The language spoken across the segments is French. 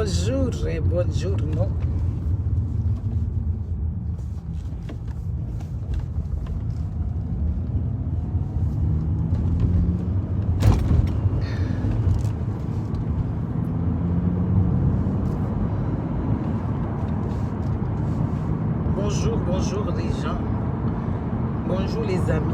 bonjour et bonjour, non. Bonjour, bonjour les gens. Bonjour les amis.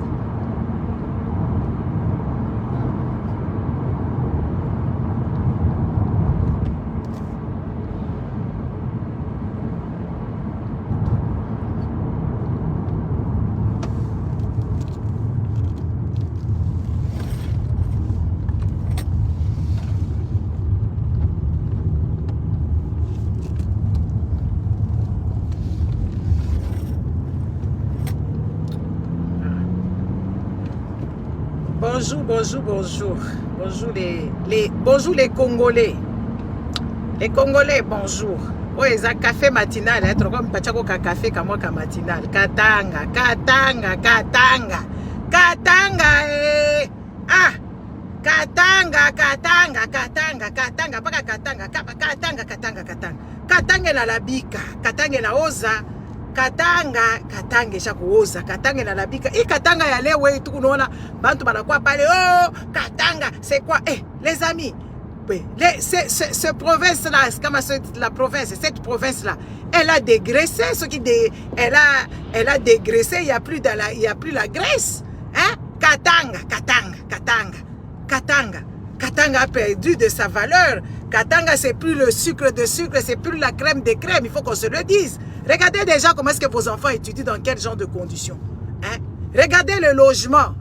Bonjour, bonjour, bonjour. Bonjour les Congolais. Les Congolais, bonjour. Oh, ils ont café matinal, hein, trop comme pachako café comme moi matinal. Katanga, Katanga, Katanga. Katanga, eh. Ah. Katanga, Katanga, Katanga, Katanga, pas Katanga, Katanga, Katanga, Katanga. Katanga na labika, Katanga na oza. Katanga, Katanga shakuoza, Katanga na labika. I Katanga ya leo wewe tu unaona bantu banakuwa pale. Oh, Katanga, c'est quoi? Eh, les amis, ce province-là, comme la province, cette province-là, elle a dégraissé, elle a dégraissé, il n'y a plus la graisse. Hein? Katanga, Katanga, Katanga, Katanga. Katanga a perdu de sa valeur. Katanga, c'est plus le sucre de sucre, c'est plus la crème de crème, il faut qu'on se le dise. Regardez déjà comment est-ce que vos enfants étudient, dans quel genre de conditions. Hein? Regardez les logements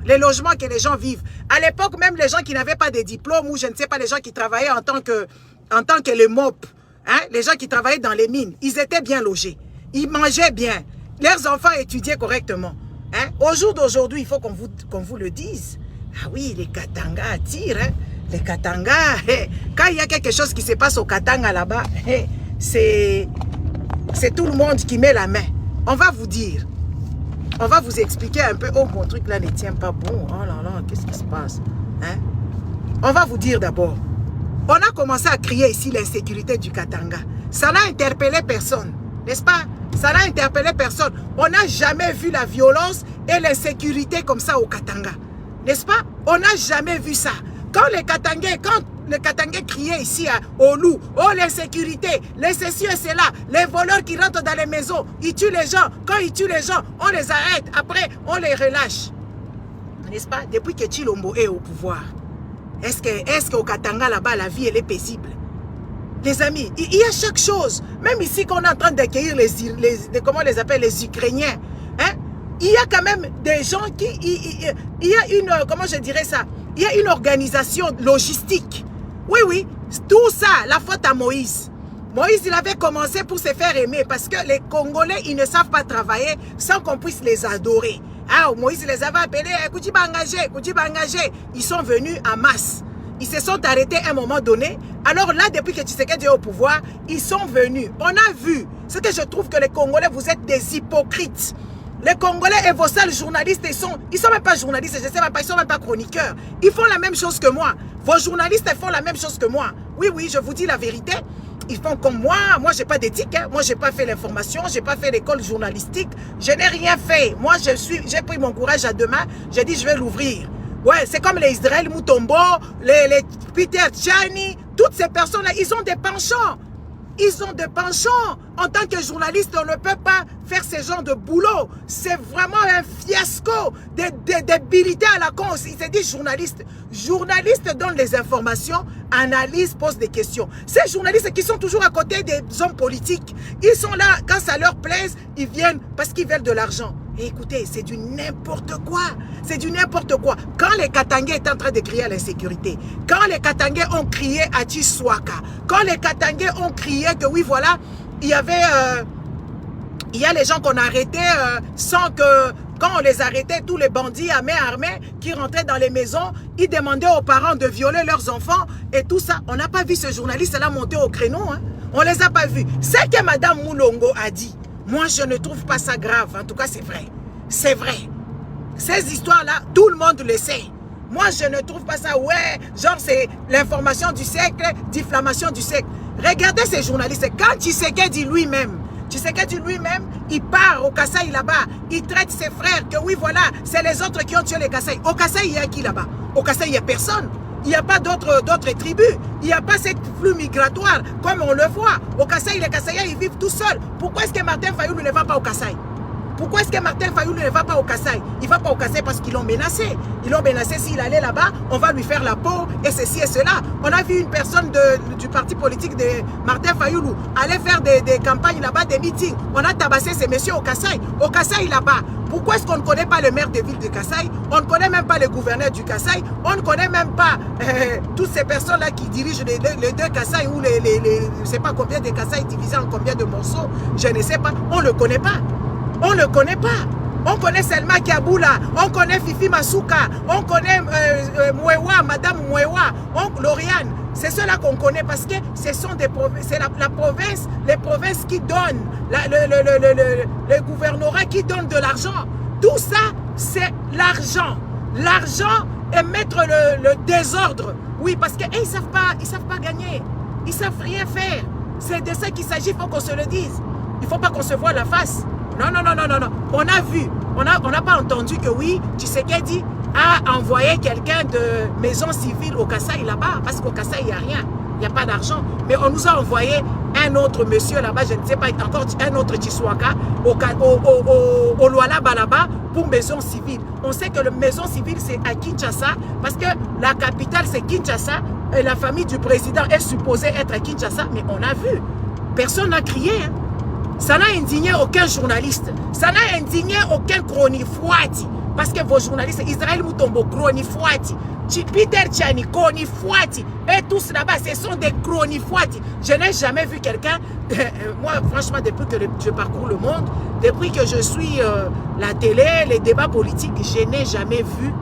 que les gens vivent. À l'époque, même les gens qui n'avaient pas de diplôme, ou je ne sais pas, les gens qui travaillaient en tant que les MOP, hein? Les gens qui travaillaient dans les mines, ils étaient bien logés. Ils mangeaient bien. Leurs enfants étudiaient correctement. Hein? Au jour d'aujourd'hui, il faut qu'on vous le dise. Ah oui, les Katanga attirent. Hein? Les Katanga, quand il y a quelque chose qui se passe au Katanga là-bas, c'est tout le monde qui met la main. On va vous dire. On va vous expliquer un peu. Oh, mon truc là ne tient pas bon. Oh là là, qu'est-ce qui se passe? Hein? On va vous dire d'abord. On a commencé à crier ici l'insécurité du Katanga. Ça n'a interpellé personne. N'est-ce pas? Ça n'a interpellé personne. On n'a jamais vu la violence et l'insécurité comme ça au Katanga. N'est-ce pas? On n'a jamais vu ça. Quand les Katangais criaient ici au loup, oh l'insécurité, les ceci et cela, les voleurs qui rentrent dans les maisons, ils tuent les gens. Quand ils tuent les gens, on les arrête. Après, on les relâche. N'est-ce pas? Depuis que Chilombo est au pouvoir, est-ce qu'au Katanga là-bas, la vie elle est paisible? Les amis, il y a chaque chose. Même ici, qu'on est en train d'accueillir comment on les appelle, les Ukrainiens. Hein? Il y a quand même des gens qui... Il y a une... Comment je dirais ça? Il y a une organisation logistique. Oui, oui. Tout ça, la faute à Moïse. Moïse, il avait commencé pour se faire aimer parce que les Congolais, ils ne savent pas travailler sans qu'on puisse les adorer. Ah, Moïse les avait appelés, Koudiba engagé. Ils sont venus en masse. Ils se sont arrêtés à un moment donné. Alors là, depuis que Tshisekedi est au pouvoir, ils sont venus. On a vu. Ce que je trouve que les Congolais, vous êtes des hypocrites. Les Congolais et vos sales journalistes, ils sont même pas journalistes, je sais même pas, ils sont même pas chroniqueurs. Ils font la même chose que moi. Vos journalistes, ils font la même chose que moi. Oui, oui, je vous dis la vérité. Ils font comme moi. Moi, j'ai pas d'éthique. Hein. Moi, j'ai pas fait l'information. J'ai pas fait l'école journalistique. Je n'ai rien fait. Moi, j'ai pris mon courage à deux mains. J'ai dit, je vais l'ouvrir. Ouais, c'est comme les Israël Moutombo, les Peter Tchani. Toutes ces personnes-là, ils ont des penchants. Ils ont des penchants. En tant que journaliste, on ne peut pas faire ce genre de boulot. C'est vraiment un fiasco de débilité à la con. Il s'est dit journaliste. Journaliste donne les informations, analyse, pose des questions. Ces journalistes qui sont toujours à côté des hommes politiques, ils sont là, quand ça leur plaise, ils viennent parce qu'ils veulent de l'argent. Et écoutez, c'est du n'importe quoi. C'est du n'importe quoi. Quand les Katangais étaient en train de crier à l'insécurité, quand les Katangais ont crié à Chiswaka, quand les Katangais ont crié que oui, voilà, il y a les gens qu'on arrêtait sans que, quand on les arrêtait, tous les bandits à main armée qui rentraient dans les maisons, ils demandaient aux parents de violer leurs enfants et tout ça. On n'a pas vu ce journaliste-là monter au créneau. Hein. On ne les a pas vus. C'est que Mme Moulongo a dit. Moi, je ne trouve pas ça grave. En tout cas, c'est vrai. C'est vrai. Ces histoires-là, tout le monde le sait. Moi, je ne trouve pas ça, ouais, genre c'est l'information du siècle, diffamation du siècle. Regardez ces journalistes, quand Tshisekedi lui-même, il part au Kasaï là-bas, il traite ses frères que oui, voilà, c'est les autres qui ont tué les Kasaï. Au Kasaï, il y a qui là-bas? Au Kasaï, il n'y a personne. Il n'y a pas d'autres tribus. Il n'y a pas cette flux migratoire comme on le voit. Au Kasaï, les Kasaïens, ils vivent tout seuls. Pourquoi est-ce que Martin Fayulu ne va pas au Kasaï? Pourquoi est-ce que Martin Fayulu ne va pas au Kasaï? Il ne va pas au Kasaï parce qu'ils l'ont menacé. Ils l'ont menacé, s'il allait là-bas, on va lui faire la peau et ceci et cela. On a vu une personne du parti politique de Martin Fayulu aller faire des campagnes là-bas, des meetings. On a tabassé ces messieurs au Kasaï. Au Kasaï là-bas. Pourquoi est-ce qu'on ne connaît pas le maire de ville de Kasaï? On ne connaît même pas le gouverneur du Kasaï. On ne connaît même pas toutes ces personnes-là qui dirigent les deux Kasaï ou je ne sais pas combien de Kasaï divisés en combien de morceaux. Je ne sais pas. On ne le connaît pas. On ne le connaît pas. On connaît Selma Kiaboula, on connaît Fifi Masuka, on connaît Mouewa, Madame Mouewa, Lauriane. C'est ceux-là qu'on connaît parce que ce sont des provinces, c'est la province, les provinces qui donnent, le gouvernorat qui donne de l'argent. Tout ça, c'est l'argent. L'argent et mettre le désordre. Oui, parce qu'ils ne savent pas gagner. Ils ne savent rien faire. C'est de ça qu'il s'agit, il faut qu'on se le dise. Il ne faut pas qu'on se voie la face. Non. On a vu, on n'a pas entendu que oui, Tshisekedi a envoyé quelqu'un de maison civile au Kasaï là-bas, parce qu'au Kasaï, il n'y a rien, il n'y a pas d'argent. Mais on nous a envoyé un autre monsieur là-bas, je ne sais pas, encore un autre Tshiswaka, au Lualaba là-bas, pour maison civile. On sait que la maison civile, c'est à Kinshasa, parce que la capitale, c'est Kinshasa, et la famille du président est supposée être à Kinshasa, mais on a vu, personne n'a crié, hein. Ça n'a indigné aucun journaliste. Ça n'a indigné aucun chronifuati. Parce que vos journalistes, Israël Moutombo, chronifuati. Peter Tchani, chronifuati. Et tous là-bas, ce sont des chronifuati. Je n'ai jamais vu quelqu'un, moi franchement, depuis que je parcours le monde, depuis que je suis la télé, les débats politiques, je n'ai jamais vu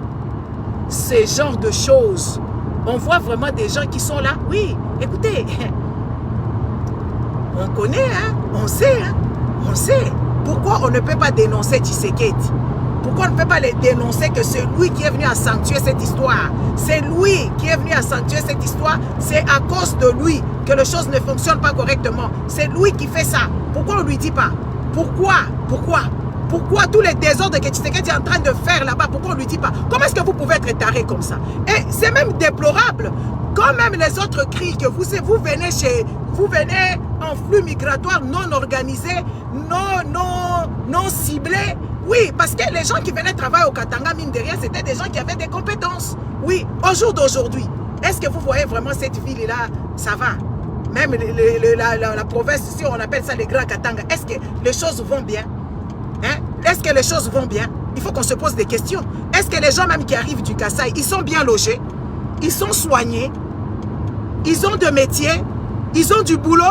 ce genre de choses. On voit vraiment des gens qui sont là. Oui, écoutez, on connaît, hein? On sait. Pourquoi on ne peut pas dénoncer Tshisekedi? Pourquoi on ne peut pas les dénoncer que c'est lui qui est venu accentuer cette histoire? C'est lui qui est venu accentuer cette histoire. C'est à cause de lui que les choses ne fonctionnent pas correctement. C'est lui qui fait ça. Pourquoi on ne lui dit pas? Pourquoi tous les désordres que Tshisekedi est en train de faire là-bas, pourquoi on ne lui dit pas? Comment est-ce que vous pouvez être taré comme ça? Et c'est même déplorable. Quand même les autres crient que vous venez en flux migratoire non organisé, non ciblé. Oui, parce que les gens qui venaient travailler au Katanga, mine de rien, c'était des gens qui avaient des compétences. Oui, au jour d'aujourd'hui, est-ce que vous voyez vraiment cette ville-là? Ça va. Même la province ici, on appelle ça les Grands Katanga. Est-ce que les choses vont bien? Hein? Est-ce que les choses vont bien? Il faut qu'on se pose des questions. Est-ce que les gens même qui arrivent du Kasaï, ils sont bien logés? Ils sont soignés? Ils ont de métiers? Ils ont du boulot?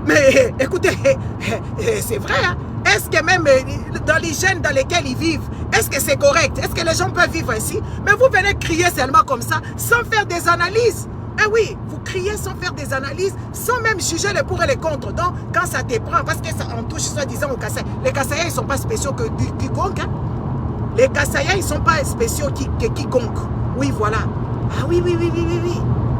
Mais écoutez, c'est vrai, hein? Est-ce que même dans l'hygiène dans lesquelles ils vivent, est-ce que c'est correct? Est-ce que les gens peuvent vivre ainsi? Mais vous venez crier seulement comme ça, sans faire des analyses. Eh oui, vous criez sans faire des analyses, sans même juger les pour et les contre. Donc, quand ça te prend, parce que ça en touche soi-disant au Kasaï. Les Kasaïens, ils ne sont pas spéciaux que quiconque. Hein? Les Kasaïens, ils ne sont pas spéciaux que quiconque. Oui, voilà. Ah oui.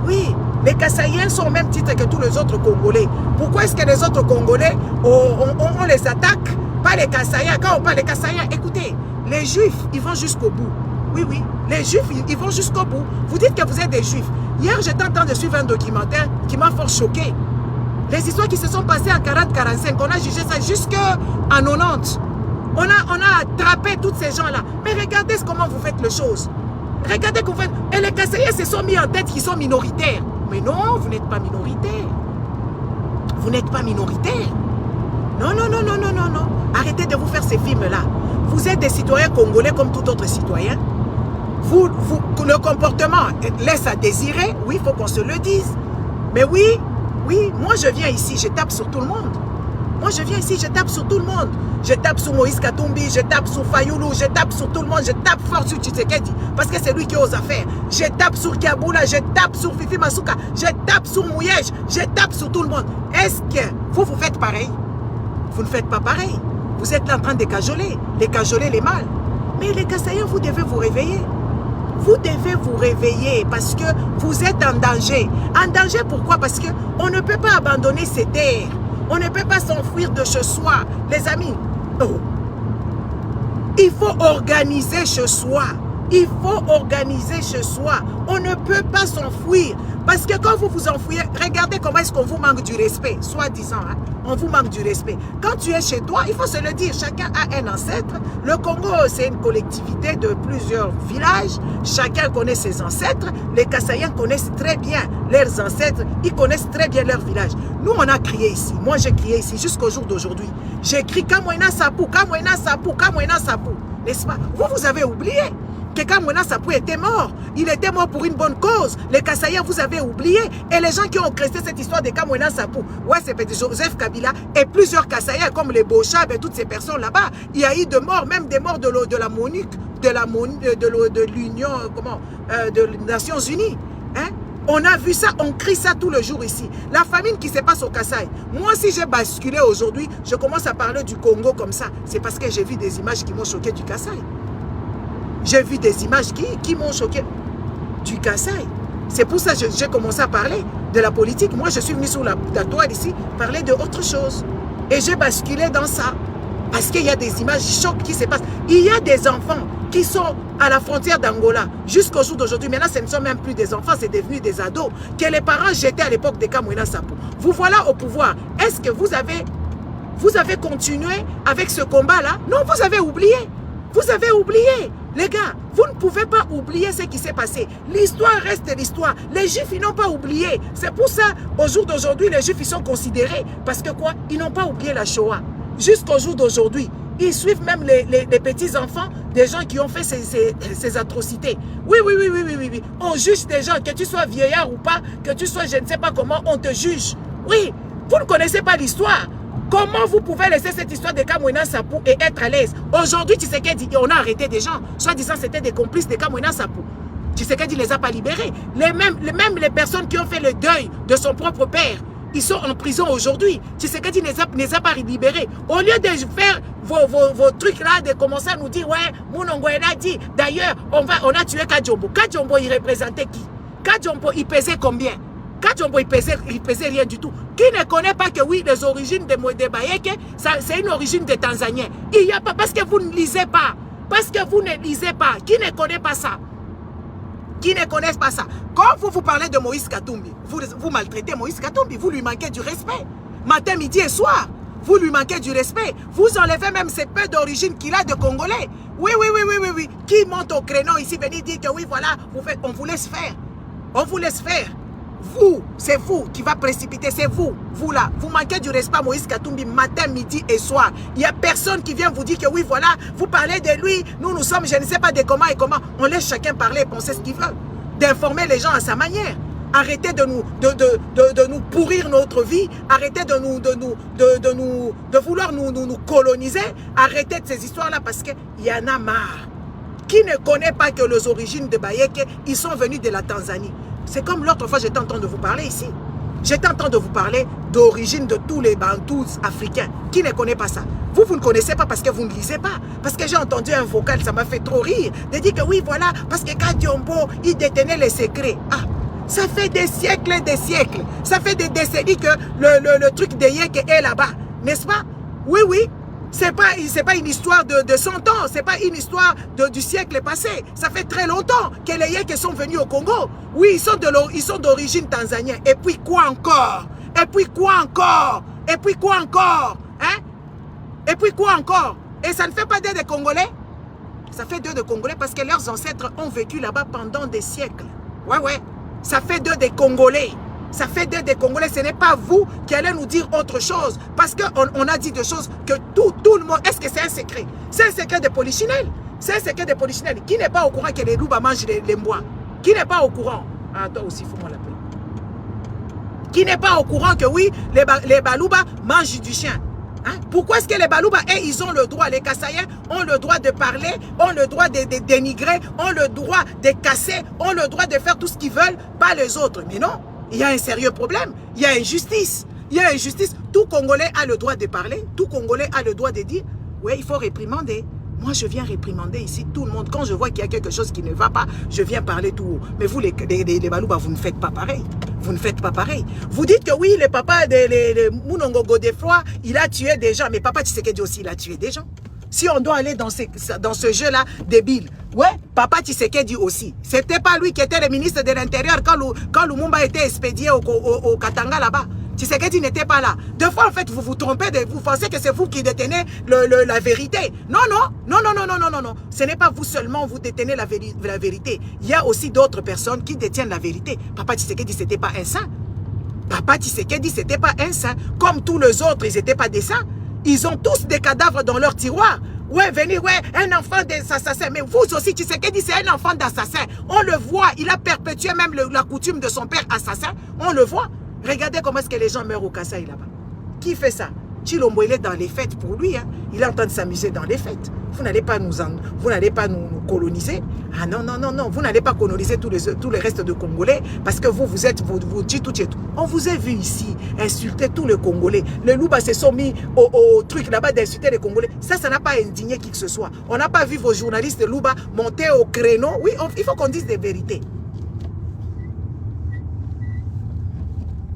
Oui, les Kasaïens sont au même titre que tous les autres Congolais. Pourquoi est-ce que les autres Congolais, on les attaque? Pas les Kasaïens. Quand on parle des Kasaïens, écoutez, les Juifs, ils vont jusqu'au bout. Oui, les Juifs, ils vont jusqu'au bout. Vous dites que vous êtes des Juifs. Hier, j'étais en train de suivre un documentaire qui m'a fort choqué. Les histoires qui se sont passées en 40-45, on a jugé ça jusqu'en 90. On a attrapé tous ces gens-là. Mais regardez comment vous faites les choses. Regardez comment vous faites. Et les Kasaïens se sont mis en tête qu'ils sont minoritaires. Mais non, vous n'êtes pas minoritaire. Vous n'êtes pas minoritaire. Non. Arrêtez de vous faire ces films-là. Vous êtes des citoyens congolais comme tout autre citoyen. Le comportement laisse à désirer. Oui, il faut qu'on se le dise. Mais oui, moi je viens ici, je tape sur tout le monde. Moi je viens ici, je tape sur tout le monde. Je tape sur Moïse Katumbi, je tape sur Fayulu, je tape sur tout le monde, je tape fort sur Tshisekedi. Parce que c'est lui qui ose faire. Je tape sur Kiaboula, je tape sur Fifi Masuka, je tape sur Mouyej, je tape sur tout le monde. Est-ce que vous faites pareil? Vous ne faites pas pareil. Vous êtes là en train de cajoler les mal. Mais les Kasaïens, vous devez vous réveiller. vous devez vous réveiller parce que vous êtes en danger. En danger pourquoi? Parce qu'on ne peut pas abandonner ces terres. On ne peut pas s'enfuir de chez soi. Les amis, oh. Il faut organiser chez soi. Il faut organiser chez soi. On ne peut pas s'enfuir. Parce que quand vous vous enfuyez, regardez comment est-ce qu'on vous manque du respect, soi-disant. Hein? On vous manque du respect. Quand tu es chez toi, il faut se le dire, chacun a un ancêtre. Le Congo, c'est une collectivité de plusieurs villages. Chacun connaît ses ancêtres. Les Kassaïens connaissent très bien leurs ancêtres. Ils connaissent très bien leur village. Nous, on a crié ici. Moi, j'ai crié ici jusqu'au jour d'aujourd'hui. J'ai crié Kamwena Sapou, Kamwena Sapou, Kamwena Sapou. N'est-ce pas? Vous avez oublié que Kamwena Sapou était mort. Il était mort pour une bonne cause. Les Kassaïens, vous avez oublié. Et les gens qui ont créé cette histoire de Kamwena Sapou, ouais, c'est peut-être Joseph Kabila et plusieurs Kassaïens comme les Bochab et toutes ces personnes là-bas. Il y a eu des morts, même des morts de la MONUC, de l'Union, des Nations Unies. Hein? On a vu ça, on crie ça tout le jour ici. La famine qui se passe au Kasaï. Moi, si j'ai basculé aujourd'hui, je commence à parler du Congo comme ça. C'est parce que j'ai vu des images qui m'ont choqué du Kasaï. J'ai vu des images qui m'ont choqué du Kasaï. C'est pour ça que j'ai commencé à parler de la politique. Moi, je suis venu sur la toile ici, parler de autre chose. Et j'ai basculé dans ça. Parce qu'il y a des images chocs qui se passent. Il y a des enfants qui sont à la frontière d'Angola jusqu'au jour d'aujourd'hui. Maintenant, ce ne sont même plus des enfants, c'est devenu des ados que les parents jetaient à l'époque de Kamwena Sapou. Vous voilà au pouvoir. Est-ce que vous avez continué avec ce combat-là? Non, vous avez oublié. Vous avez oublié. Les gars, vous ne pouvez pas oublier ce qui s'est passé. L'histoire reste l'histoire. Les Juifs, ils n'ont pas oublié. C'est pour ça, au jour d'aujourd'hui, les Juifs, ils sont considérés. Parce que quoi? Ils n'ont pas oublié la Shoah. Jusqu'au jour d'aujourd'hui, ils suivent même les petits-enfants des gens qui ont fait ces atrocités. Oui. On juge des gens, que tu sois vieillard ou pas, que tu sois je ne sais pas comment, on te juge. Oui, vous ne connaissez pas l'histoire. Comment vous pouvez laisser cette histoire de Kamwena Sapou et être à l'aise? Aujourd'hui, Tshisekedi, on a arrêté des gens, soi-disant c'était des complices de Kamwena Sapou. Tshisekedi ne les a pas libérés. Même les personnes qui ont fait le deuil de son propre père, ils sont en prison aujourd'hui. Tshisekedi ne les a pas libérés. Au lieu de faire vos trucs là, de commencer à nous dire, ouais, Mounongo a dit, d'ailleurs, on a tué Kajombo. Kajombo, il représentait qui? Kajombo, il pesait combien? Kajombo, il pesait rien du tout. Qui ne connaît pas que oui, les origines de Bayeke, c'est une origine de Tanzanien. Il n'y a pas, parce que vous ne lisez pas. Parce que vous ne lisez pas. Qui ne connaît pas ça? Qui ne connaissent pas ça? Quand vous parlez de Moïse Katumbi, vous maltraitez Moïse Katumbi, vous lui manquez du respect. Matin, midi et soir, vous lui manquez du respect. Vous enlevez même ces peu d'origine qu'il a de Congolais. Oui. Qui monte au créneau ici, venir dire que oui, voilà, on vous laisse faire. On vous laisse faire. Vous, c'est vous qui va précipiter, c'est vous là. Vous manquez du respect à Moïse Katumbi matin, midi et soir. Il n'y a personne qui vient vous dire que oui, voilà, vous parlez de lui, nous sommes, je ne sais pas de comment et comment. On laisse chacun parler et penser ce qu'il veut. D'informer les gens à sa manière. Arrêtez de nous pourrir notre vie. Arrêtez de vouloir nous coloniser. Arrêtez de ces histoires-là parce qu'il y en a marre. Qui ne connaît pas que les origines de Bayeke, ils sont venus de la Tanzanie? C'est comme l'autre fois, j'étais en train de vous parler ici. J'étais en train de vous parler d'origine de tous les Bantous africains. Qui ne connaît pas ça? Vous ne connaissez pas parce que vous ne lisez pas. Parce que j'ai entendu un vocal, ça m'a fait trop rire. De dire que oui, voilà, parce que Kadiombo, il détenait les secrets. Ah, ça fait des siècles et des siècles. Ça fait des décennies que le truc de Yeke est là-bas. N'est-ce pas? Oui. C'est pas une histoire de 100 ans, c'est pas une histoire du siècle passé. Ça fait très longtemps que les Yékés sont venus au Congo. Oui, ils sont d'origine tanzanienne. Et puis quoi encore? Hein? Et puis quoi encore? Et ça ne fait pas d'eux des Congolais? Ça fait d'eux des Congolais parce que leurs ancêtres ont vécu là-bas pendant des siècles. Ouais. Ça fait d'eux des Congolais. Ça fait des Congolais, ce n'est pas vous qui allez nous dire autre chose. Parce qu'on a dit des choses que tout le monde... Est-ce que c'est un secret? C'est un secret de Polichinelle. C'est un secret de Polichinelle. Qui n'est pas au courant que les loups mangent les mois? Qui n'est pas au courant? Ah, toi aussi, il faut moi l'appeler. Qui n'est pas au courant que oui, les Balouba mangent du chien? Hein? Pourquoi est-ce que les Balouba, ils ont le droit, les Kassaïens ont le droit de parler, ont le droit de dénigrer, ont le droit de casser, ont le droit de faire tout ce qu'ils veulent, pas les autres? Mais non. Il y a un sérieux problème, il y a injustice. Tout Congolais a le droit de parler, tout Congolais a le droit de dire, oui, il faut réprimander. Moi, je viens réprimander ici tout le monde. Quand je vois qu'il y a quelque chose qui ne va pas, je viens parler tout haut. Mais vous, les Balouba, vous ne faites pas pareil. Vous ne faites pas pareil. Vous dites que oui, le papa de Mounongo Godefroy, il a tué des gens. Mais papa Tshisekedi aussi, il a tué des gens. Si on doit aller dans ce jeu-là débile, ouais, papa Tshisekedi aussi. C'était pas lui qui était le ministre de l'Intérieur quand Lumumba était expédié au Katanga là-bas. Tshisekedi n'était pas là. Deux fois, en fait, vous vous trompez, vous pensez que c'est vous qui détenez la vérité. Non, non, non, non, non, non, non, non, non. Ce n'est pas vous seulement, vous détenez la vérité. Il y a aussi d'autres personnes qui détiennent la vérité. Papa Tshisekedi, c'était pas un saint. Papa Tshisekedi, c'était pas un saint. Comme tous les autres, ils n'étaient pas des saints. Ils ont tous des cadavres dans leur tiroir. Ouais, venir, ouais, un enfant d'assassin. Mais vous aussi, Tshisekedi, c'est un enfant d'assassin. On le voit, il a perpétué même la coutume de son père assassin. On le voit. Regardez comment est-ce que les gens meurent au Kasaï là-bas. Qui fait ça? Chilombo, il est dans les fêtes pour lui. Hein. Il est en train de s'amuser dans les fêtes. Vous n'allez pas nous coloniser. Ah non, non, non, non. Vous n'allez pas coloniser tous les restes de Congolais parce que vous dites tout. On vous a vu ici insulter tous les Congolais. Les Louba se sont mis au truc là-bas d'insulter les Congolais. Ça n'a pas indigné qui que ce soit. On n'a pas vu vos journalistes de Louba monter au créneau. Oui, il faut qu'on dise des vérités.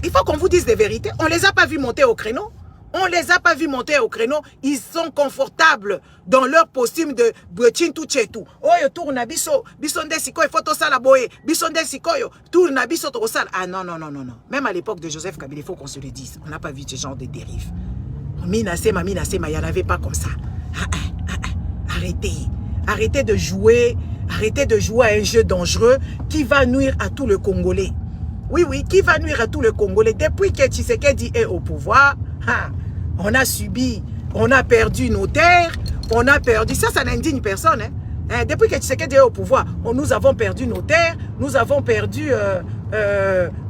Il faut qu'on vous dise des vérités. On ne les a pas vus monter au créneau. On ne les a pas vus monter au créneau. Ils sont confortables dans leur costume de Brechin tout chetou. Oh, yo tourne biso. Bisonde sikoyo, photo sala boye. Bisonde sikoyo, tourne biso to sala. Ah non, non, non, non, non. Même à l'époque de Joseph Kabila, il faut qu'on se le dise. On n'a pas vu ce genre de dérive. Minasema, il n'y en avait pas comme ça. Arrêtez. Arrêtez de jouer. Arrêtez de jouer à un jeu dangereux qui va nuire à tout le Congolais. Oui, oui, qui va nuire à tout le Congolais. Depuis que Tshisekedi est au pouvoir, on a subi, on a perdu nos terres, on a perdu, ça n'indigne personne. Hein. Depuis que Tshisekedi est au pouvoir, nous avons perdu nos terres, nous avons perdu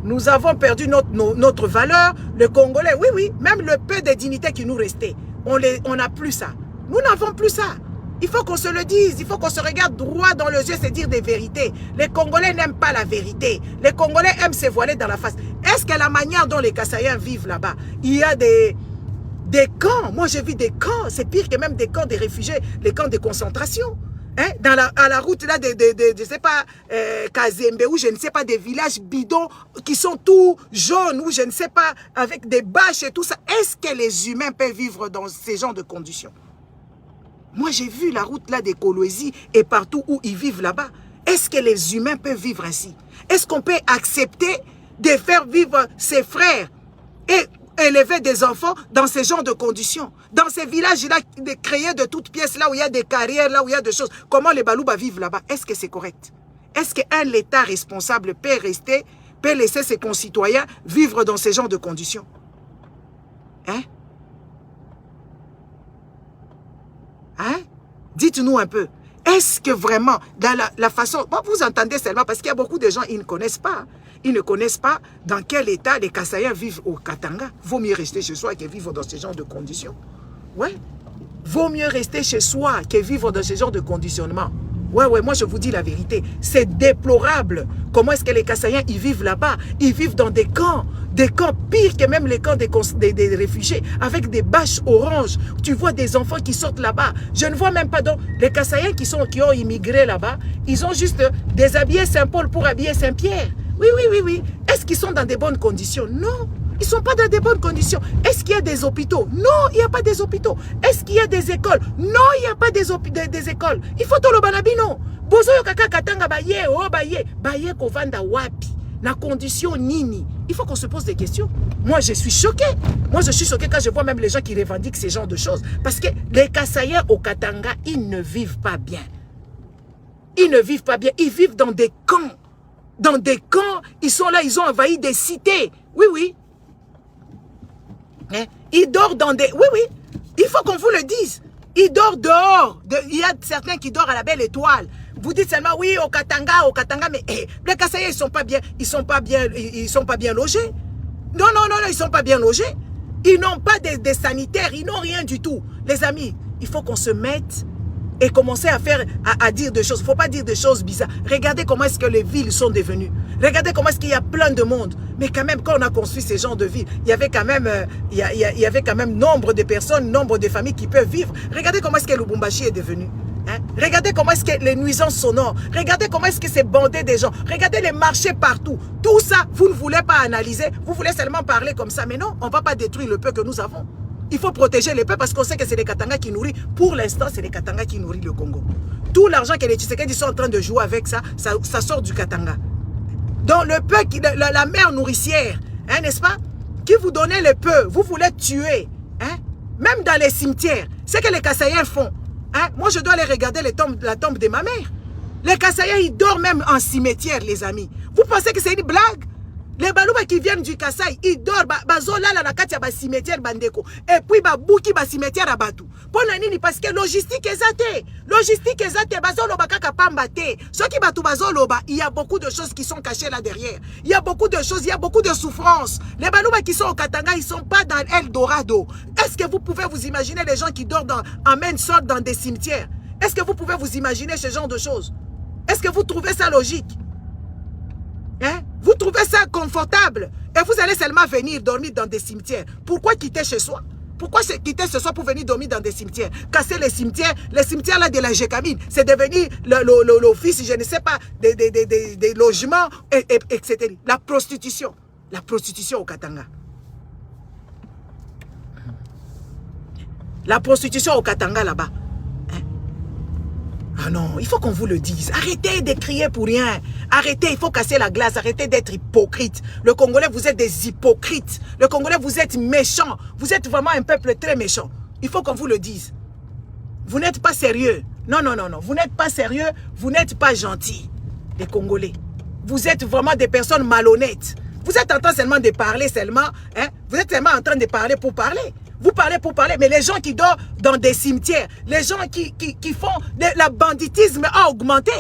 notre valeur. Le Congolais, oui, oui, même le peu de dignité qui nous restait, on n'a plus ça. Nous n'avons plus ça. Il faut qu'on se le dise, il faut qu'on se regarde droit dans les yeux, c'est dire des vérités. Les Congolais n'aiment pas la vérité. Les Congolais aiment se voiler dans la face. Est-ce que la manière dont les Kassaïens vivent là-bas, il y a des camps? Moi, j'ai vu des camps, c'est pire que même des camps de réfugiés, les camps de concentration. Hein? À la route là je sais pas, Kazembe, ou je ne sais pas, des villages bidons qui sont tout jaunes, ou je ne sais pas, avec des bâches et tout ça. Est-ce que les humains peuvent vivre dans ces genres de conditions? Moi, j'ai vu la route là des Kolwezi et partout où ils vivent là-bas. Est-ce que les humains peuvent vivre ainsi? Est-ce qu'on peut accepter de faire vivre ses frères et élever des enfants dans ces genres de conditions? Dans ces villages-là, créés de toutes pièces, là où il y a des carrières, là où il y a des choses. Comment les Balouba vivent là-bas? Est-ce que c'est correct? Est-ce qu'un État responsable peut laisser ses concitoyens vivre dans ces genres de conditions? Hein? Hein? Dites-nous un peu. Est-ce que vraiment, dans la façon... Bon, vous entendez seulement, parce qu'il y a beaucoup de gens, ils ne connaissent pas. Ils ne connaissent pas dans quel état les Kassaïens vivent au Katanga. Vaut mieux rester chez soi que vivre dans ce genre de conditions. Ouais. Vaut mieux rester chez soi que vivre dans ce genre de conditionnement. Ouais, moi je vous dis la vérité. C'est déplorable. Comment est-ce que les Kassaïens, ils vivent là-bas? Ils vivent dans des camps pires que même les camps des réfugiés, avec des bâches oranges. Tu vois des enfants qui sortent là-bas. Je ne vois même pas donc les Kassaïens qui ont immigré là-bas. Ils ont juste déshabillé Saint-Paul pour habiller Saint-Pierre. Oui, oui, oui, oui. Est-ce qu'ils sont dans des bonnes conditions? Non. Ils ne sont pas dans des bonnes conditions. Est-ce qu'il y a des hôpitaux? Non, il n'y a pas des hôpitaux. Est-ce qu'il y a des écoles? Non, il n'y a pas des écoles. Il faut tout le banabino. Bozo yo kaka katanga baye, oh baye. Baye kovanda wapi. La condition nini. Il faut qu'on se pose des questions. Moi, je suis choquée. Moi, je suis choquée quand je vois même les gens qui revendiquent ces genres de choses. Parce que les Kassaïens au Katanga, ils ne vivent pas bien. Ils ne vivent pas bien. Ils vivent dans des camps. Dans des camps, ils sont là, ils ont envahi des cités. Oui, oui. Hein? Ils dorment dans des... Oui, oui. Il faut qu'on vous le dise. Ils dorment dehors. Il y a certains qui dorment à la belle étoile. Vous dites seulement, oui, au Katanga, mais les Kassaïens, ils sont pas bien logés. Non, non, non, non, ils sont pas bien logés. Ils n'ont pas des sanitaires, ils n'ont rien du tout. Les amis, il faut qu'on se mette et commencer à dire des choses. Il ne faut pas dire des choses bizarres. Regardez comment est-ce que les villes sont devenues. Regardez comment est-ce qu'il y a plein de monde. Mais quand même, quand on a construit ces genres de villes, il y avait quand même nombre de personnes, nombre de familles qui peuvent vivre. Regardez comment est-ce que Lubumbashi est devenu. Hein? Regardez comment est-ce que les nuisances sonores, regardez comment est-ce que c'est bandé des gens, regardez les marchés partout. Tout ça, vous ne voulez pas analyser, vous voulez seulement parler comme ça. Mais non, on ne va pas détruire le peu que nous avons. Il faut protéger le peu parce qu'on sait que c'est les Katanga qui nourrissent. Pour l'instant, c'est les Katanga qui nourrissent le Congo. Tout l'argent que les Tshisekedi sont en train de jouer avec ça sort du Katanga. Donc le peu, la mère nourricière, hein, n'est-ce pas, qui vous donnait le peu, vous voulez tuer. Hein? Même dans les cimetières, c'est que les Kassaïens font. Hein? Moi, je dois aller regarder la tombe de ma mère. Les Kassaïens, ils dorment même en cimetière, les amis. Vous pensez que c'est une blague? Les Balouba qui viennent du Kasaï, ils dorment, bazola la nakati ya cimetière bandeko. Et puis bouki cimetière à Batou. Pour nani parce que logistique ezate. Logistique ezate bazoloba kaka pamba te. Ceux qui Batou bazoloba, il y a beaucoup de choses qui sont cachées là derrière. Il y a beaucoup de choses, il y a beaucoup de souffrances. Les Balouba qui sont au Katanga, ils sont pas dans Eldorado. Est-ce que vous pouvez vous imaginer les gens qui dorment en main sorte dans des cimetières? Est-ce que vous pouvez vous imaginer ce genre de choses? Est-ce que vous trouvez ça logique? Hein? Vous trouvez ça confortable et vous allez seulement venir dormir dans des cimetières. Pourquoi quitter chez soi? Pourquoi quitter chez soi pour venir dormir dans des cimetières? Casser les cimetières là de la Gécamine, c'est devenu l'office, je ne sais pas, des logements, etc. La prostitution au Katanga. La prostitution au Katanga là-bas. Ah non, il faut qu'on vous le dise. Arrêtez de crier pour rien. Arrêtez, il faut casser la glace. Arrêtez d'être hypocrite. Le Congolais, vous êtes des hypocrites. Le Congolais, vous êtes méchants. Vous êtes vraiment un peuple très méchant. Il faut qu'on vous le dise. Vous n'êtes pas sérieux. Non, non, non, non. Vous n'êtes pas sérieux. Vous n'êtes pas gentils, les Congolais. Vous êtes vraiment des personnes malhonnêtes. Vous êtes en train seulement de parler seulement. Hein? Vous êtes seulement en train de parler pour parler. Vous parlez pour parler, mais les gens qui dorment dans des cimetières, les gens qui font la banditisme a augmenté.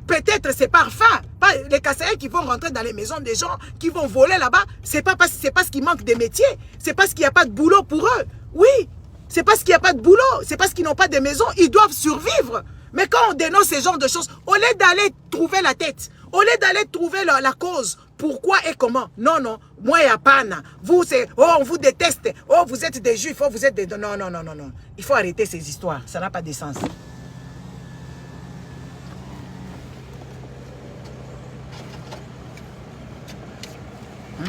Peut-être c'est par faim. Les Kassaïens qui vont rentrer dans les maisons des gens, qui vont voler là-bas, c'est pas parce qu'il manque de métiers, c'est parce qu'il n'y a pas de boulot pour eux. Oui, c'est parce qu'il n'y a pas de boulot, c'est parce qu'ils n'ont pas de maison, ils doivent survivre. Mais quand on dénonce ce genre de choses, au lieu d'aller trouver la tête, au lieu d'aller trouver la cause, pourquoi et comment? Non, non, moi, il n'y a pas. Vous, c'est, oh, on vous déteste. Oh, vous êtes des juifs. Oh, vous êtes des... Non, non, non, non, non. Il faut arrêter ces histoires. Ça n'a pas de sens. Hein?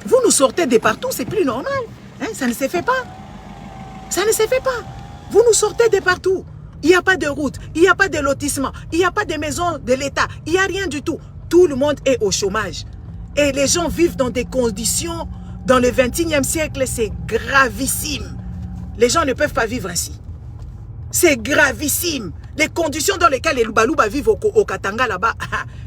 Vous nous sortez de partout, c'est plus normal. Hein? Ça ne se fait pas. Ça ne se fait pas. Vous nous sortez de partout. Il n'y a pas de route, il n'y a pas de lotissement, il n'y a pas de maison de l'État, il n'y a rien du tout. Tout le monde est au chômage. Et les gens vivent dans des conditions, dans le 21e siècle, c'est gravissime. Les gens ne peuvent pas vivre ainsi. C'est gravissime. Les conditions dans lesquelles les Lubaluba vivent au Katanga là-bas,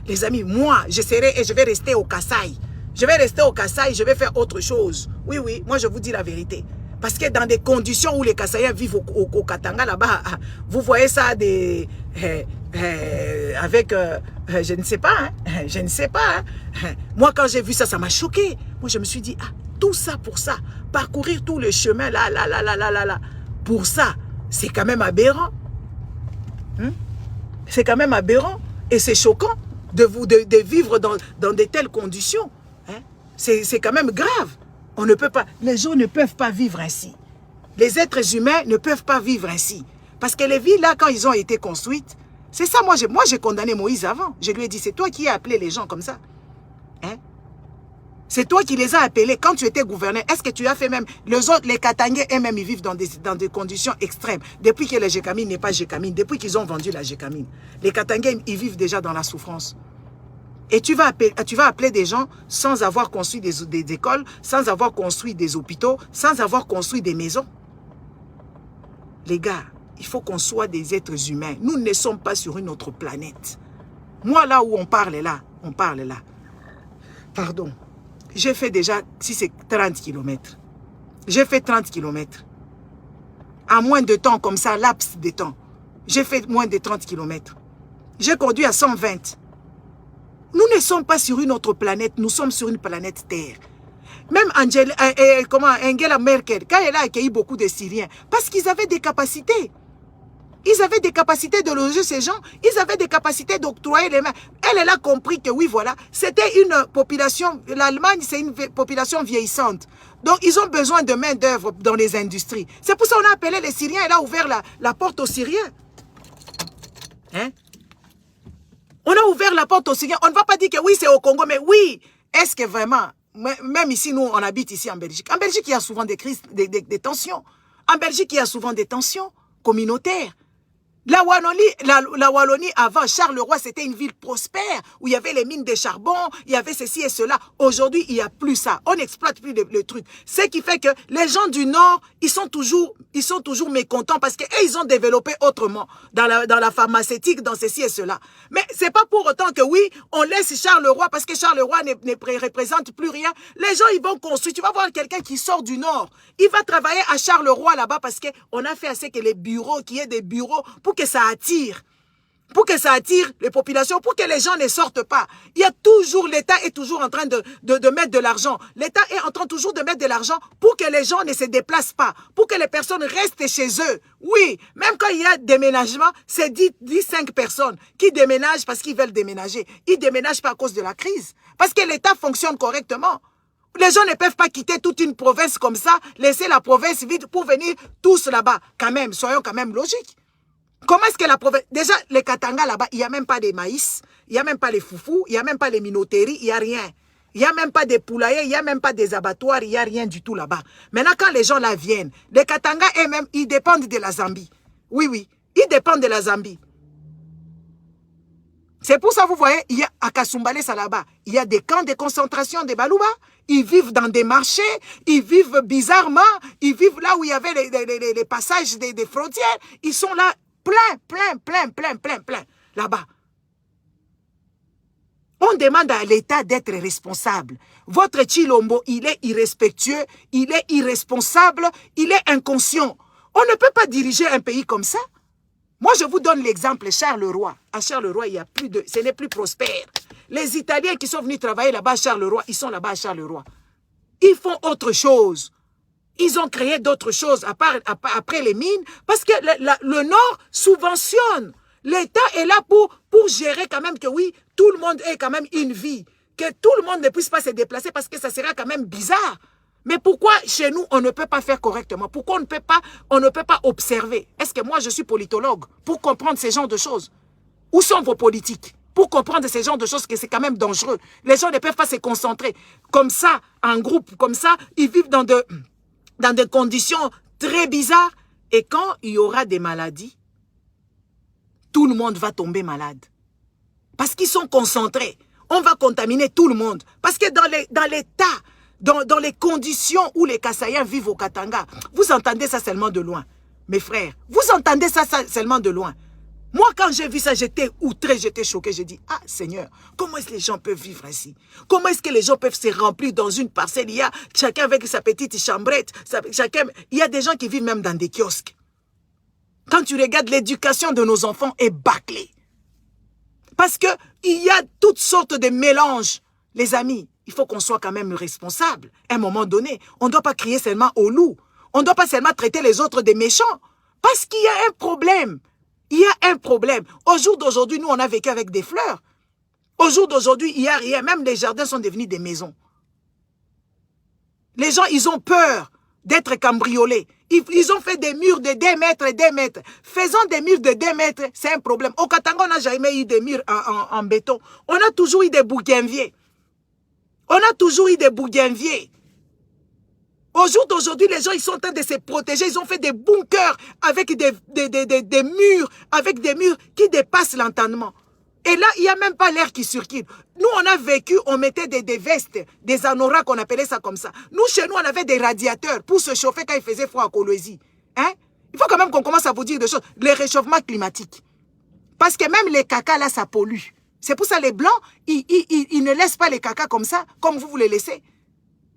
les amis, moi, je serai et je vais rester au Kasaï. Je vais rester au Kasaï, je vais faire autre chose. Oui, oui, moi je vous dis la vérité. Parce que dans des conditions où les Kassaïens vivent au Katanga là-bas, vous voyez ça avec, je ne sais pas, hein, je ne sais pas. Hein. Moi, quand j'ai vu ça, ça m'a choqué. Moi, je me suis dit, ah, tout ça pour ça, parcourir tout le chemin là, pour ça, c'est quand même aberrant. Hein? C'est quand même aberrant et c'est choquant de vivre dans de telles conditions. Hein? C'est quand même grave. On ne peut pas, les gens ne peuvent pas vivre ainsi. Les êtres humains ne peuvent pas vivre ainsi. Parce que les villes là, quand ils ont été construites, c'est ça, moi j'ai condamné Moïse avant. Je lui ai dit, c'est toi qui as appelé les gens comme ça. Hein? C'est toi qui les as appelés quand tu étais gouverneur. Est-ce que tu as fait même, les Katangais eux-mêmes, ils vivent dans des conditions extrêmes. Depuis que la Gécamine n'est pas Gécamine, depuis qu'ils ont vendu la Gécamine. Les Katangais, ils vivent déjà dans la souffrance. Et tu vas appeler des gens sans avoir construit des écoles, sans avoir construit des hôpitaux, sans avoir construit des maisons. Les gars, il faut qu'on soit des êtres humains. Nous ne sommes pas sur une autre planète. Moi, là où on parle là. Pardon. J'ai fait déjà, si c'est 30 km. J'ai fait 30 km. À moins de temps comme ça, laps de temps. J'ai fait moins de 30 km. J'ai conduit à 120. Nous ne sommes pas sur une autre planète, nous sommes sur une planète Terre. Même Angela Merkel, quand elle a accueilli beaucoup de Syriens, parce qu'ils avaient des capacités. Ils avaient des capacités de loger ces gens, ils avaient des capacités d'octroyer les mains. Elle a compris que oui, voilà, c'était une population, l'Allemagne c'est une population vieillissante. Donc ils ont besoin de main d'œuvre dans les industries. C'est pour ça qu'on a appelé les Syriens, elle a ouvert la porte aux Syriens. Hein? On a ouvert la porte au Seigneur. On ne va pas dire que oui, c'est au Congo, mais oui. Est-ce que vraiment, même ici, nous, on habite ici en Belgique. En Belgique, il y a souvent des crises, des tensions. En Belgique, il y a souvent des tensions communautaires. La Wallonie, avant, Charleroi, c'était une ville prospère, où il y avait les mines de charbon, il y avait ceci et cela. Aujourd'hui, il n'y a plus ça. On n'exploite plus le truc. Ce qui fait que les gens du Nord, ils sont toujours mécontents parce qu'ils ont développé autrement, dans la pharmaceutique, dans ceci et cela. Mais c'est pas pour autant que oui, on laisse Charleroi, parce que Charleroi ne représente plus rien. Les gens, ils vont construire. Tu vas voir quelqu'un qui sort du Nord. Il va travailler à Charleroi là-bas parce qu'on a fait assez que les bureaux, qu'il y ait des bureaux pour que ça attire. Pour que ça attire les populations, pour que les gens ne sortent pas. Il y a toujours, l'État est toujours en train de mettre de l'argent. L'État est en train toujours de mettre de l'argent pour que les gens ne se déplacent pas, pour que les personnes restent chez eux. Oui, même quand il y a déménagement, c'est 5 personnes qui déménagent parce qu'ils veulent déménager. Ils déménagent pas à cause de la crise. Parce que l'État fonctionne correctement. Les gens ne peuvent pas quitter toute une province comme ça, laisser la province vide pour venir tous là-bas. Quand même, soyons quand même logiques. Comment est-ce que la province... Déjà, les Katanga là-bas, il n'y a même pas de maïs, il n'y a même pas les foufous, il n'y a même pas les minoteries, il n'y a rien. Il n'y a même pas des poulaillers, il n'y a même pas des abattoirs, il n'y a rien du tout là-bas. Maintenant, quand les gens là viennent, les Katanga eux-mêmes, ils dépendent de la Zambie. Oui, oui, ils dépendent de la Zambie. C'est pour ça, vous voyez, il y a à Kasumbalé, ça là-bas, il y a des camps de concentration des Balouba. Ils vivent dans des marchés, ils vivent bizarrement, ils vivent là où il y avait les passages des frontières. Ils sont là plein, là-bas. On demande à l'État d'être responsable. Votre Chilombo, il est irrespectueux, il est irresponsable, il est inconscient. On ne peut pas diriger un pays comme ça. Moi, je vous donne l'exemple Charleroi. À Charleroi, il y a plus de... ce n'est plus prospère. Les Italiens qui sont venus travailler là-bas à Charleroi, ils sont là-bas à Charleroi. Ils font autre chose. Ils ont créé d'autres choses après les mines parce que le Nord subventionne. L'État est là pour gérer quand même que oui, tout le monde ait quand même une vie. Que tout le monde ne puisse pas se déplacer parce que ça serait quand même bizarre. Mais pourquoi chez nous, on ne peut pas faire correctement? Pourquoi on ne peut pas observer? Est-ce que moi, je suis politologue pour comprendre ces genres de choses? Où sont vos politiques? Pour comprendre ces genres de choses, que c'est quand même dangereux. Les gens ne peuvent pas se concentrer. Comme ça, en groupe, comme ça, ils vivent dans des conditions très bizarres. Et quand il y aura des maladies, tout le monde va tomber malade. Parce qu'ils sont concentrés. On va contaminer tout le monde. Parce que dans l'état, dans les conditions où les Kassaïens vivent au Katanga, vous entendez ça seulement de loin. Mes frères, vous entendez ça seulement de loin. Moi, quand j'ai vu ça, j'étais outré, j'étais choqué. J'ai dit, ah Seigneur, comment est-ce que les gens peuvent vivre ainsi? Comment est-ce que les gens peuvent se remplir dans une parcelle? Il y a chacun avec sa petite chambrette. Il y a des gens qui vivent même dans des kiosques. Quand tu regardes, l'éducation de nos enfants est bâclée. Parce qu'il y a toutes sortes de mélanges. Les amis, il faut qu'on soit quand même responsable. À un moment donné, on ne doit pas crier seulement au loup. On ne doit pas seulement traiter les autres des méchants. Parce qu'il y a un problème. Il y a un problème. Au jour d'aujourd'hui, nous, on a vécu avec des fleurs. Au jour d'aujourd'hui, il n'y a rien. Même les jardins sont devenus des maisons. Les gens, ils ont peur d'être cambriolés. Ils ont fait des murs de 2 mètres et 2 mètres. Faisons des murs de 2 mètres, c'est un problème. Au Katanga, on n'a jamais eu des murs en béton. On a toujours eu des bougainviers. On a toujours eu des bougainviers. Au jour d'aujourd'hui, les gens, ils sont en train de se protéger. Ils ont fait des bunkers avec des murs qui dépassent l'entendement. Et là, il n'y a même pas l'air qui circule. Nous, on a vécu, on mettait des vestes, des anoraks, on appelait ça comme ça. Nous, chez nous, on avait des radiateurs pour se chauffer quand il faisait froid à Kolwezi. Hein? Il faut quand même qu'on commence à vous dire des choses. Le réchauffement climatique. Parce que même les caca, là, ça pollue. C'est pour ça les Blancs, ils ne laissent pas les caca comme ça, comme vous les laissez.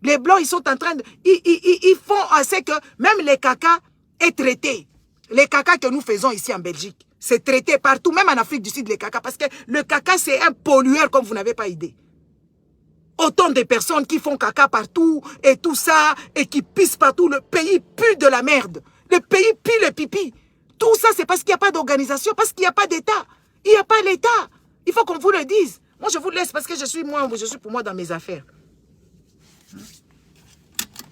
Les Blancs, ils sont en train de... Ils font assez que même les caca est traité. Les caca que nous faisons ici en Belgique, c'est traité partout, même en Afrique du Sud, les caca. Parce que le caca, c'est un pollueur comme vous n'avez pas idée. Autant de personnes qui font caca partout et tout ça, et qui pissent partout. Le pays pue de la merde. Le pays pue le pipi. Tout ça, c'est parce qu'il n'y a pas d'organisation, parce qu'il n'y a pas d'État. Il n'y a pas l'État. Il faut qu'on vous le dise. Moi, je vous laisse parce que je suis pour moi dans mes affaires.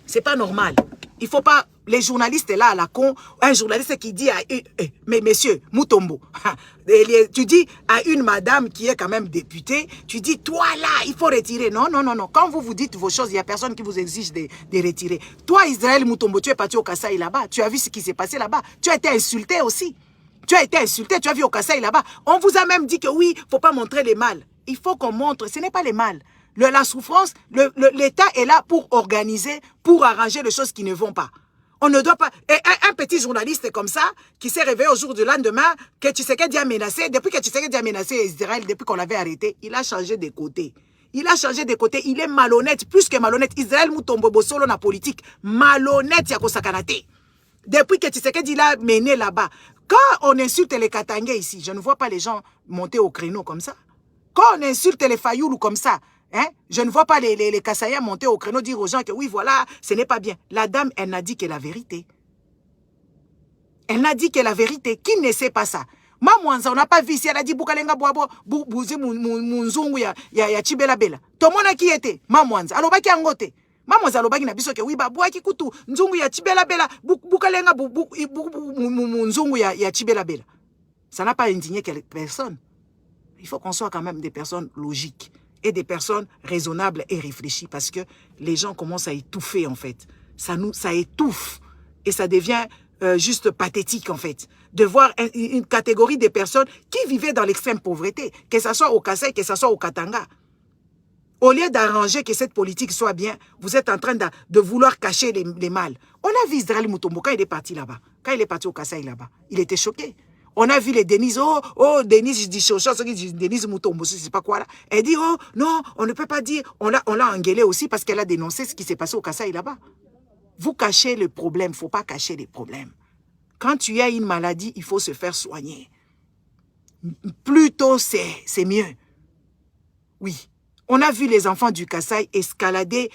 C'est pas normal. Il ne faut pas, les journalistes là à la con, un journaliste qui dit à mais messieurs, Mutombo, tu dis à une madame qui est quand même députée, tu dis, toi là, il faut retirer. Non, non, non, non. Quand vous dites vos choses, il n'y a personne qui vous exige de retirer. Toi, Israël Mutombo, tu es parti au Kasaï là-bas, tu as vu ce qui s'est passé là-bas, tu as été insulté aussi. Tu as été insulté, tu as vu au Kasaï là-bas. On vous a même dit que oui, il ne faut pas montrer les mal. Il faut qu'on montre, ce n'est pas les mal. La souffrance, l'État est là pour organiser, pour arranger les choses qui ne vont pas. On ne doit pas... Et un petit journaliste comme ça, qui s'est réveillé au jour du lendemain, que Tshisekedi a menacé, depuis que Tshisekedi a menacé Israël, depuis qu'on l'avait arrêté, il a changé de côté. Il a changé de côté, il est malhonnête, plus que malhonnête. Israël Mutombo Bosolo na politique, malhonnête Yako Sakanate. Depuis que Tshisekedi l'a mené là-bas. Quand on insulte les Katangais ici, je ne vois pas les gens monter au créneau comme ça. Quand on insulte les Fayoulou comme ça, hein, je ne vois pas les Kassaïens monter au créneau, dire aux gens que oui, voilà, ce n'est pas bien. La dame, elle n'a dit que la vérité. Elle n'a dit que la vérité. Qui ne sait pas ça? Mamouanza, on n'a pas vu ici, elle a dit Boukalenga Boabo, Bouzi Munzungu ya Chibela Bela. Tout le monde qui était Mamouanza. Alors, qui a ngoté? Mamouanza, alors, qui a dit que oui, Boaki Koutou, Nzungu ya Chibela Bela, Boukalenga Munzungu ya Chibela Bela. Ça n'a pas indigné personne. Il faut qu'on soit quand même des personnes logiques et des personnes raisonnables et réfléchies parce que les gens commencent à étouffer en fait. Ça étouffe et ça devient juste pathétique en fait. De voir une catégorie de personnes qui vivaient dans l'extrême pauvreté, que ce soit au Kasaï, que ce soit au Katanga. Au lieu d'arranger que cette politique soit bien, vous êtes en train de vouloir cacher les mal. On a vu Israël Mutombo quand il est parti là-bas, quand il est parti au Kasaï là-bas. Il était choqué. On a vu les Denise, Denise, je dis chose, Denise Mutombo, je ne sais pas quoi là. Elle dit, oh, non, on ne peut pas dire. On l'a engueulée aussi parce qu'elle a dénoncé ce qui s'est passé au Kasaï là-bas. Vous cachez le problème, il ne faut pas cacher les problèmes. Quand tu as une maladie, il faut se faire soigner. Plutôt, c'est mieux. Oui. On a vu les enfants du Kasaï escalader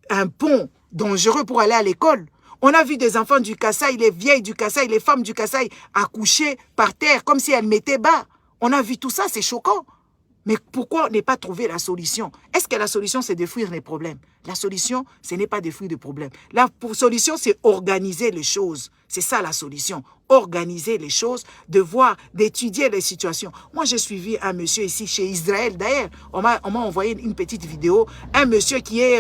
un pont dangereux pour aller à l'école. On a vu des enfants du Kasaï, les vieilles du Kasaï, les femmes du Kasaï accoucher par terre comme si elles mettaient bas. On a vu tout ça, c'est choquant. Mais pourquoi ne pas trouver la solution? Est-ce que la solution, c'est de fuir les problèmes? La solution, ce n'est pas de fuir les problèmes. La solution, c'est organiser les choses. C'est ça la solution. Organiser les choses, de voir, d'étudier les situations. Moi, j'ai suivi un monsieur ici chez Israël. D'ailleurs, on m'a envoyé une petite vidéo. Un monsieur qui est...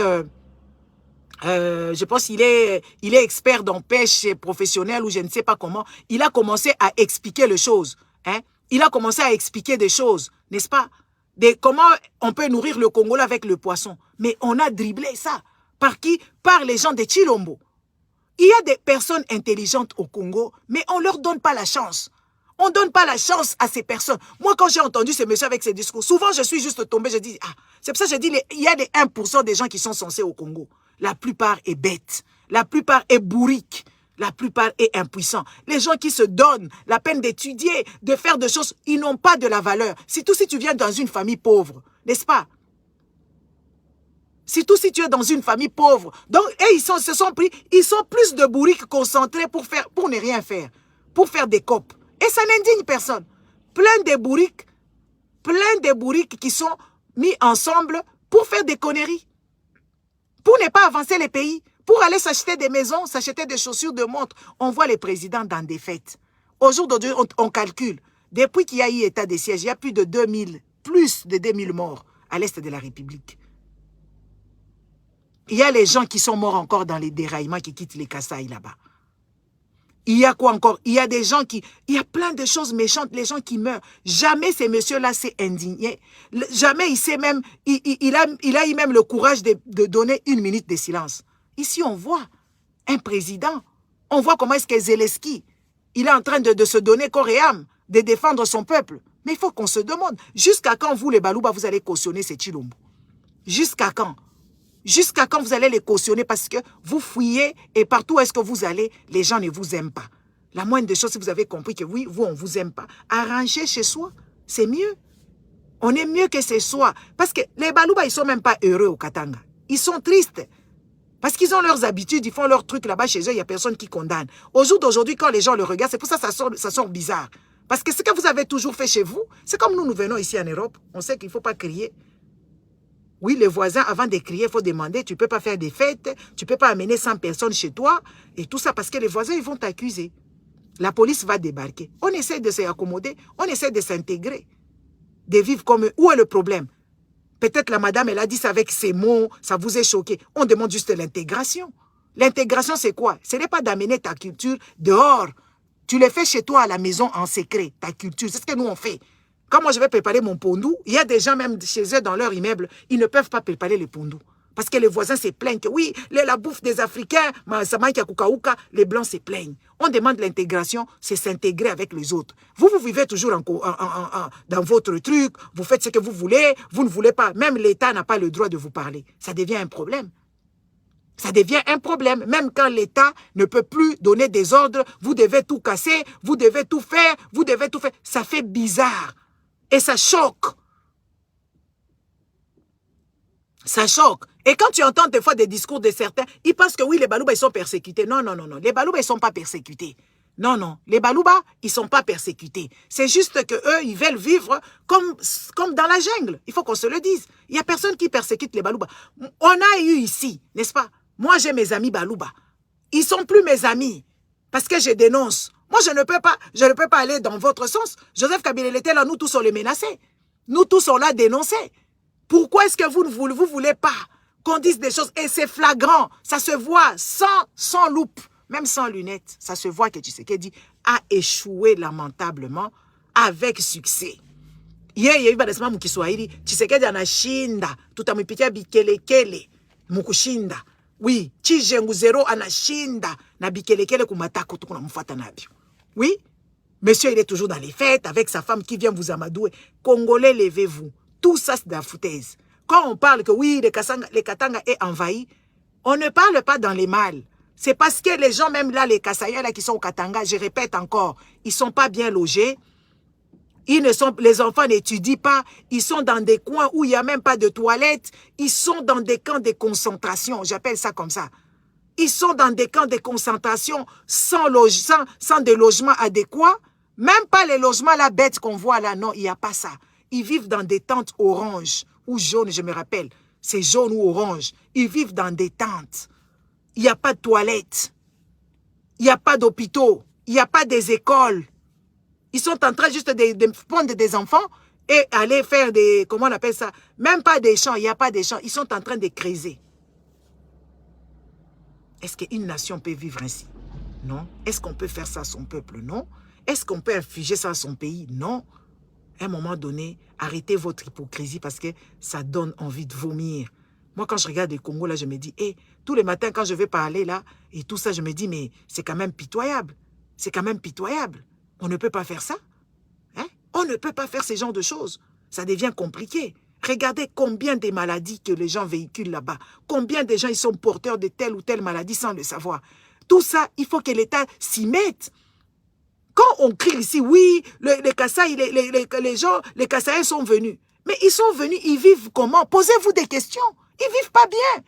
je pense qu'il est expert dans pêche professionnelle ou je ne sais pas comment. Il a commencé à expliquer les choses. Hein? Il a commencé à expliquer des choses, n'est-ce pas? Comment on peut nourrir le Congolais avec le poisson. Mais on a dribblé ça. Par qui? Par les gens de Chilombo. Il y a des personnes intelligentes au Congo, mais on ne leur donne pas la chance. On ne donne pas la chance à ces personnes. Moi, quand j'ai entendu ce monsieur avec ses discours, souvent je suis juste tombé, je dis, ah, c'est pour ça que je dis, il y a des 1% des gens qui sont censés au Congo. La plupart est bête. La plupart est bourrique. La plupart est impuissant. Les gens qui se donnent la peine d'étudier, de faire des choses, ils n'ont pas de la valeur. Surtout si tu viens dans une famille pauvre, n'est-ce pas? Surtout si tu es dans une famille pauvre. Donc, et ils sont plus de bourriques concentrés pour ne rien faire, pour faire des copes. Et ça n'indigne personne. Plein de bourriques qui sont mis ensemble pour faire des conneries. Pour ne pas avancer les pays. Pour aller s'acheter des maisons, s'acheter des chaussures de montre. On voit les présidents dans des fêtes. Au jour d'aujourd'hui, on calcule. Depuis qu'il y a eu état de siège, il y a plus de 2000 morts à l'est de la République. Il y a les gens qui sont morts encore dans les déraillements qui quittent les Kasaï là-bas. Il y a quoi encore? Il y a des gens qui... Il y a plein de choses méchantes, les gens qui meurent. Jamais ces messieurs-là s'est indigné. Jamais il s'est même... Il a eu même le courage de donner 1 minute de silence. Ici, on voit un président. On voit comment est-ce que Zelensky, il est en train de se donner corps et âme, de défendre son peuple. Mais il faut qu'on se demande, jusqu'à quand vous, les Balouba, vous allez cautionner ces Chilombo? Jusqu'à quand? Jusqu'à quand vous allez les cautionner parce que vous fouillez et partout où est-ce que vous allez, les gens ne vous aiment pas. La moindre des choses, si vous avez compris que oui, vous, on ne vous aime pas, arrangez chez soi, c'est mieux. On est mieux que chez soi. Parce que les Balouba, ils ne sont même pas heureux au Katanga. Ils sont tristes. Parce qu'ils ont leurs habitudes, ils font leurs trucs là-bas chez eux, il n'y a personne qui condamne. Au jour d'aujourd'hui, quand les gens le regardent, c'est pour ça que ça sort bizarre. Parce que ce que vous avez toujours fait chez vous, c'est comme nous venons ici en Europe, on sait qu'il ne faut pas crier. Oui, les voisins, avant de crier, il faut demander, tu ne peux pas faire des fêtes, tu ne peux pas amener 100 personnes chez toi, et tout ça parce que les voisins, ils vont t'accuser. La police va débarquer. On essaie de s'accommoder, on essaie de s'intégrer, de vivre comme eux. Où est le problème? Peut-être la madame, elle a dit ça avec ses mots, ça vous est choqué. On demande juste l'intégration. L'intégration, c'est quoi? Ce n'est pas d'amener ta culture dehors. Tu le fais chez toi à la maison en secret, ta culture. C'est ce que nous on fait. Quand moi je vais préparer mon pondou, il y a des gens même chez eux dans leur immeuble, ils ne peuvent pas préparer le pondou. Parce que les voisins se plaignent que oui, la bouffe des Africains, les Blancs se plaignent. On demande l'intégration, c'est s'intégrer avec les autres. Vous vivez toujours dans votre truc, vous faites ce que vous ne voulez pas. Même l'État n'a pas le droit de vous parler. Ça devient un problème. Ça devient un problème. Même quand l'État ne peut plus donner des ordres, vous devez tout casser, vous devez tout faire, vous devez tout faire. Ça fait bizarre. Et ça choque. Ça choque. Et quand tu entends des fois des discours de certains, ils pensent que oui, les Balouba, ils sont persécutés. Non, non, non, non. Les Balouba, ils ne sont pas persécutés. Non, non. Les Balouba, ils ne sont pas persécutés. C'est juste qu'eux, ils veulent vivre comme dans la jungle. Il faut qu'on se le dise. Il n'y a personne qui persécute les Balouba. On a eu ici, n'est-ce pas? Moi, j'ai mes amis Balouba. Ils ne sont plus mes amis parce que je dénonce. Moi, je ne peux pas aller dans votre sens. Joseph Kabila était là, nous tous on le menaçait. Nous tous on l'a dénoncé. Pourquoi est-ce que vous ne voulez pas qu'on dise des choses? Et c'est flagrant, ça se voit sans loupe, même sans lunettes. Ça se voit que Tshisekedi a échoué lamentablement avec succès. Hier, il y a eu Badesma Mukiswahili, Tshisekedi anashinda, tutamipitia bikelekele, mukushinda. Oui, Chijengu zero anashinda, na bikelekele kumatako tukuna mfata nabio. Oui, monsieur, il est toujours dans les fêtes avec sa femme qui vient vous amadouer. Congolais, levez-vous. Tout ça, c'est de la foutaise. Quand on parle que oui, les Katanga est envahi, on ne parle pas dans les mâles. C'est parce que les gens, même là, les Kasaïens là, qui sont au Katanga, je répète encore, ils ne sont pas bien logés. Les enfants n'étudient pas. Ils sont dans des coins où il n'y a même pas de toilettes. Ils sont dans des camps de concentration. J'appelle ça comme ça. Ils sont dans des camps de concentration sans des logements adéquats. Même pas les logements là bêtes qu'on voit là. Non, il n'y a pas ça. Ils vivent dans des tentes oranges ou jaunes, je me rappelle. C'est jaune ou orange. Ils vivent dans des tentes. Il n'y a pas de toilettes. Il n'y a pas d'hôpitaux. Il n'y a pas des écoles. Ils sont en train juste de prendre des enfants et aller faire des... Comment on appelle ça? Même pas des champs. Il n'y a pas des champs. Ils sont en train de creuser. Est-ce qu'une nation peut vivre ainsi? Non. Est-ce qu'on peut faire ça à son peuple? Non. Est-ce qu'on peut infliger ça à son pays? Non. À un moment donné, arrêtez votre hypocrisie parce que ça donne envie de vomir. Moi, quand je regarde le Congo, là, je me dis, hey, tous les matins, quand je vais parler là, et tout ça, je me dis, mais c'est quand même pitoyable. C'est quand même pitoyable. On ne peut pas faire ça. Hein? On ne peut pas faire ce genre de choses. Ça devient compliqué. Regardez combien de maladies que les gens véhiculent là-bas. Combien de gens ils sont porteurs de telle ou telle maladie sans le savoir. Tout ça, il faut que l'État s'y mette. Quand on crie ici, oui, les Kasaï, les gens, les Kasaïens sont venus. Mais ils sont venus, ils vivent comment? Posez-vous des questions. Ils ne vivent pas bien.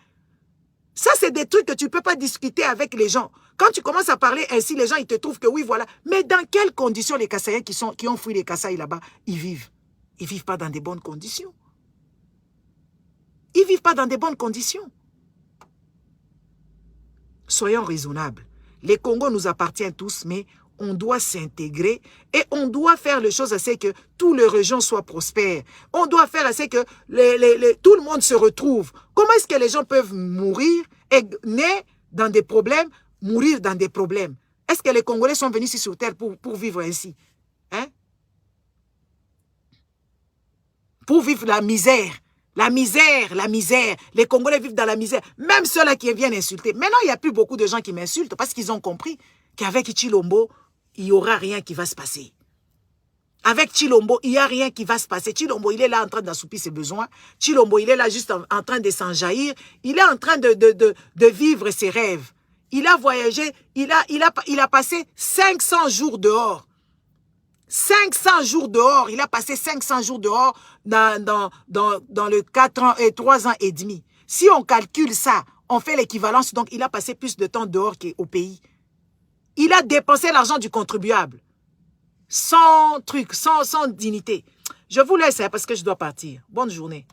Ça, c'est des trucs que tu ne peux pas discuter avec les gens. Quand tu commences à parler ainsi, les gens, ils te trouvent que oui, voilà. Mais dans quelles conditions les Kasaïens qui ont fui les Kasaï là-bas, ils vivent? Ils ne vivent pas dans des bonnes conditions. Ils ne vivent pas dans des bonnes conditions. Soyons raisonnables. Les Congos nous appartiennent tous, mais on doit s'intégrer et on doit faire les choses assez que toutes les régions soient prospères. On doit faire assez que tout le monde se retrouve. Comment est-ce que les gens peuvent mourir et naître dans des problèmes, mourir dans des problèmes? Est-ce que les Congolais sont venus ici sur terre pour vivre ainsi? Hein? Pour vivre la misère. La misère, la misère. Les Congolais vivent dans la misère. Même ceux-là qui viennent insulter. Maintenant, il n'y a plus beaucoup de gens qui m'insultent parce qu'ils ont compris qu'avec Tshilombo, il n'y aura rien qui va se passer. Avec Tshilombo, il n'y a rien qui va se passer. Tshilombo, il est là en train d'assoupir ses besoins. Tshilombo, il est là juste en train de s'enjaillir. Il est en train de vivre ses rêves. Il a voyagé, il a passé 500 jours dehors. 500 jours dehors. Il a passé 500 jours dehors dans le 4 ans et 3 ans et demi. Si on calcule ça, on fait l'équivalence. Donc, il a passé plus de temps dehors qu'au pays. Il a dépensé l'argent du contribuable. Sans truc, sans dignité. Je vous laisse parce que je dois partir. Bonne journée.